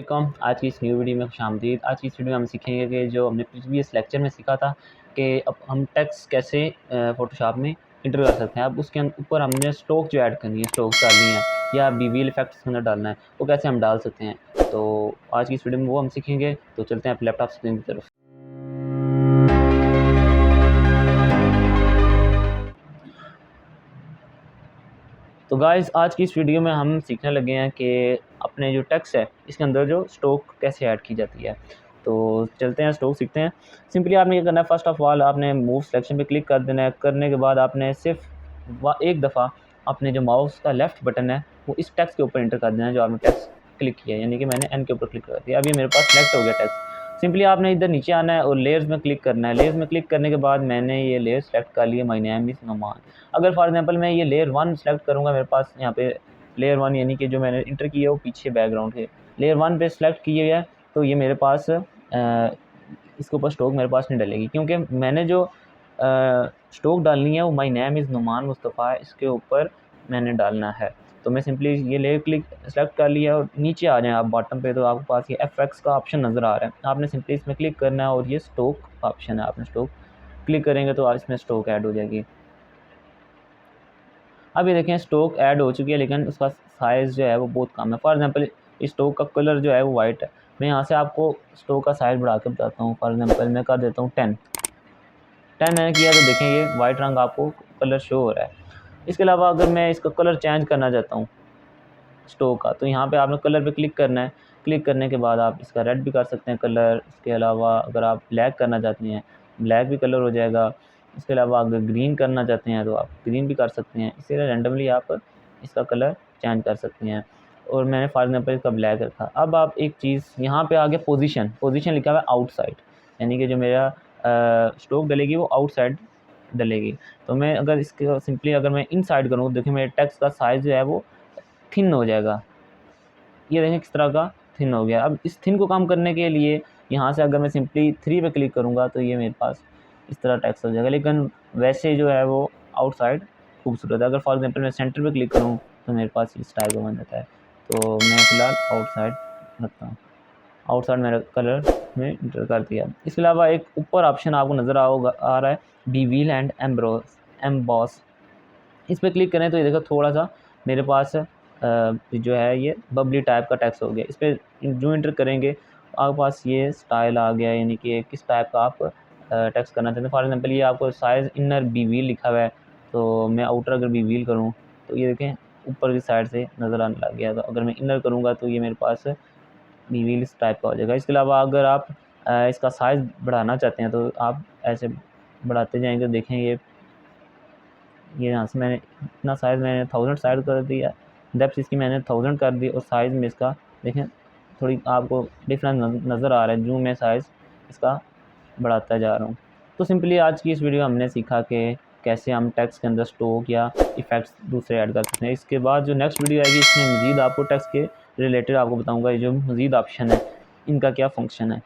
वालेकुम। आज की इस न्यू वीडियो में खुशामदीद। आज की इस वीडियो में हम सीखेंगे कि जो हमने प्रीवियस लेक्चर में सीखा था कि अब हम टेक्स्ट कैसे फ़ोटोशॉप में इंटर कर सकते हैं। अब उसके ऊपर हमने स्ट्रोक जो ऐड करनी है, स्ट्रोक डालनी है या बीवील इफेक्ट इसके अंदर डालना है, वो कैसे हम डाल सकते हैं। तो आज की इस वीडियो में वो हम सीखेंगे। तो चलते हैं अपने लैपटॉप स्क्रीन की तरफ। तो गाइस, आज की इस वीडियो में हम सीखने लगे हैं कि अपने जो टेक्स्ट है इसके अंदर जो स्ट्रोक कैसे ऐड की जाती है। तो चलते हैं, स्ट्रोक सीखते हैं। सिंपली आपने ये करना है, फर्स्ट ऑफ ऑल आपने मूव सिलेक्शन पे क्लिक कर देना है। करने के बाद आपने सिर्फ एक दफ़ा अपने जो माउस का लेफ़्ट बटन है वो इस टेक्स्ट के ऊपर इंटर कर देना है जो आपने टेक्स्ट क्लिक किया है, यानी कि मैंने एन के ऊपर क्लिक कर दिया। अभी मेरे पास सेलेक्ट हो गया टेक्स्ट। सिंपली आपने इधर नीचे आना है और लेयर्स में क्लिक करना है। लेयर्स में क्लिक करने के बाद मैंने ये लेयर सेलेक्ट कर लिया, माय नेम इज़ नुमान। अगर फॉर एग्जांपल मैं ये लेयर 1 सेलेक्ट करूँगा, मेरे पास यहाँ पे लेयर 1 यानी कि जो मैंने इंटर किया है वो पीछे बैकग्राउंड है, लेयर 1 पे सेलेक्ट किया है, तो ये मेरे पास इसके ऊपर स्ट्रोक मेरे पास नहीं डलेगी, क्योंकि मैंने जो स्ट्रोक डालनी है वो my name is Numan Mustafa इसके ऊपर मैंने डालना है। तो मैं सिंपली ये लेयर क्लिक सेलेक्ट कर लिया और नीचे आ जाएँ आप बॉटम पे, तो आपके पास ये एफएक्स का ऑप्शन नज़र आ रहा है। आपने सिंपली इसमें क्लिक करना है और ये स्ट्रोक का ऑप्शन है, आपने स्ट्रोक क्लिक करेंगे तो इसमें स्ट्रोक ऐड हो जाएगी। अब ये देखें, स्ट्रोक ऐड हो चुकी है, लेकिन उसका साइज़ जो है वो बहुत कम है। फॉर एग्जांपल स्ट्रोक का कलर जो है वो वाइट है। मैं यहाँ से आपको स्ट्रोक का साइज़ बढ़ा के बताता हूँ। फॉर एग्जांपल मैं कर देता हूँ 10 मैंने किया, तो देखें ये वाइट रंग आपको कलर शो हो रहा है। इसके अलावा अगर मैं इसका कलर चेंज करना चाहता हूँ स्ट्रोक का, तो यहाँ पे आपने कलर पे क्लिक करना है। क्लिक करने के बाद आप इसका रेड भी कर सकते हैं कलर। इसके अलावा अगर आप ब्लैक करना चाहते हैं, ब्लैक भी कलर हो जाएगा। इसके अलावा अगर ग्रीन करना चाहते हैं तो आप ग्रीन भी कर सकते हैं। इसी तरह रैंडमली आप इसका कलर चेंज कर सकते हैं। और मैंने फॉर एग्जांपल इसका ब्लैक रखा। अब आप एक चीज़ यहाँ पे आगे पोजीशन लिखा हुआ है आउटसाइड, यानी कि जो मेरा स्ट्रोक डलेगी वो आउटसाइड डलेगी। तो मैं अगर इसके सिंपली अगर मैं इनसाइड करूँ, देखिए मेरे टेक्स्ट का साइज़ जो है वो थिन हो जाएगा। ये देखें किस तरह का थिन हो गया। अब इस थिन को कम करने के लिए यहाँ से अगर मैं सिंपली 3 पे क्लिक करूँगा तो ये मेरे पास इस तरह टेक्स्ट हो जाएगा, लेकिन वैसे जो है वो आउटसाइड खूबसूरत है। अगर फॉर एग्जांपल मैं सेंटर पे क्लिक करूँ तो मेरे पास इस टाइप का बन जाता है। तो मैं फ़िलहाल आउटसाइड रखता हूँ। आउटसाइड मेरा कलर में इंटर कर दिया। इसके अलावा एक ऊपर ऑप्शन आपको नज़र आ रहा है, बीवील एंड एम्बॉस। इस पर क्लिक करें तो ये देखो थोड़ा सा मेरे पास जो है ये बबली टाइप का टेक्स्ट हो गया। इस पर जो इंटर करेंगे आपके पास ये स्टाइल आ गया, यानी कि किस टाइप का आप टेक्स्ट करना चाहते हैं। फॉर एग्जांपल ये आपको साइज़ इनर बीवील लिखा हुआ है, तो मैं आउटर अगर बीवील करूँ तो ये देखें ऊपर की साइड से नज़र आने लग गया। तो अगर मैं इनर करूँगा तो ये मेरे पास बीवील इस टाइप का हो जाएगा। इसके अलावा अगर आप इसका साइज़ बढ़ाना चाहते हैं तो आप ऐसे बढ़ाते जाएंगे। देखें ये यहाँ से मैंने इतना साइज़ मैंने 1000 साइज़ कर दिया, डेप्थ इसकी मैंने 1000 कर दी, और साइज़ में इसका देखें थोड़ी आपको डिफरेंस नज़र आ रहा है जो मैं साइज़ इसका बढ़ाता जा रहा हूँ। तो सिंपली आज की इस वीडियो हमने सीखा कि कैसे हम टेक्स्ट के अंदर स्ट्रोक या इफ़ेक्ट्स दूसरे ऐड कर सकते हैं। इसके बाद जो नेक्स्ट वीडियो आएगी इसमें मज़ीद आपको टेक्स्ट के रिलेटेड आपको बताऊँगा ये जो मज़ीद ऑप्शन है इनका क्या फ़ंक्शन है।